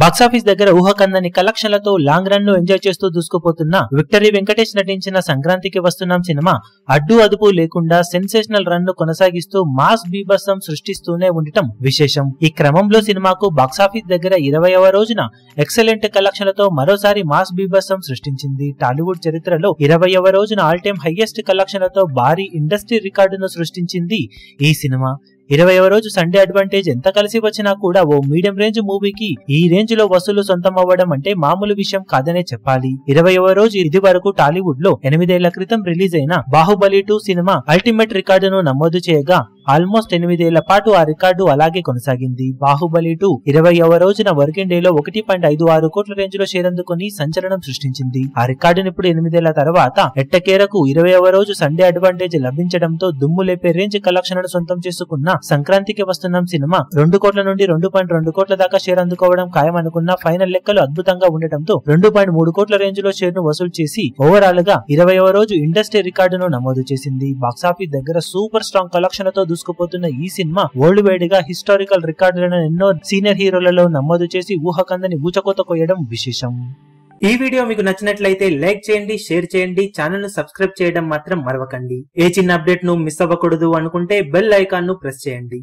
Box office దగ్గర ఊహకందని కలెక్షన్లతో long run ను enjoy చేస్తూ దూసుకుపోతున్న విక్టరీ వెంకటేష్ నటించిన సంక్రాంతికి వస్తున్నాం సినిమా అడ్డు అదుపు లేకుండా సెన్సేషనల్ రన్ ను కొనసాగిస్తూ మాస్ బీభత్సం సృష్టిస్తూనే ఉండటం విశేషం. ఈ క్రమంలో సినిమాకు బాక్సాఫీస్ దగ్గర 20వ రోజున ఎక్సలెంట్ కలెక్షన్లతో మరోసారి మాస్ బీభత్సం సృష్టించింది. టాలీవుడ్ చరిత్రలో 20వ రోజున ఆల్ టైమ్ హైయెస్ట్ కలెక్షన్లతో భారీ ఇండస్ట్రీ రికార్డును సృష్టించింది ఈ సినిమా. 20వ రోజు సండే అడ్వాంటేజ్ ఎంత కలిసి వచ్చినా కూడా ఓ మీడియం రేంజ్ మూవీకి ఈ రేంజ్ లో వసూలు సొంతం అవ్వడం అంటే మామూలు విషయం కాదనే చెప్పాలి. 20వ రోజు ఇది వరకు టాలీవుడ్ లో 8 ఏళ్ల క్రితం రిలీజ్ అయిన బాహుబలి 2 సినిమా అల్టిమేట్ రికార్డును నమోదు చేయగా ఆల్మోస్ట్ 8 ఏళ్ల పాటు ఆ రికార్డు అలాగే కొనసాగింది. బాహుబలి 2 20వ రోజున వర్కింగ్ డే లో 1.56 కోట్ల రేంజ్ లో షేర్ అందుకుని సంచలనం సృష్టించింది. ఆ రికార్డును ఇప్పుడు 8 ఏళ్ల తర్వాత ఎట్టకేరకు 20వ రోజు సండే అడ్వాంటేజ్ లభించడంతో దుమ్ము లేపే రేంజ్ కలెక్షన్లను సొంతం చేసుకున్న సంక్రాంతికి వస్తున్నాం సినిమా 2 కోట్ల నుండి 2.2 కోట్ల దాకా షేర్ అందుకోవడం ఖాయం అనుకున్న ఫైనల్ లెక్కలు అద్భుతంగా ఉండటంతో 2.3 కోట్ల రేంజ్ లో షేర్ ను వసూలు చేసి ఓవరాల్ గా 20వ రోజు ఇండస్ట్రీ రికార్డును నమోదు చేసింది. బాక్సాఫీస్ దగ్గర సూపర్ స్ట్రాంగ్ కలెక్షన్లతో దూసుకుపోతున్న ఈ సినిమా వరల్డ్ వైడ్ గా హిస్టారికల్ రికార్డులను ఎన్నో సీనియర్ హీరోలలో నమోదు చేసి ఊహకందని ఊచకోత కోయడం విశేషం. ఈ వీడియో మీకు నచ్చినట్లయితే లైక్ చేయండి, షేర్ చేయండి, ఛానల్ ను సబ్స్క్రైబ్ చేయడం మాత్రం మరవకండి. ఏ చిన్న అప్డేట్ ను మిస్ అవ్వకూడదు అనుకుంటే బెల్ ఐకాన్ ను ప్రెస్ చేయండి.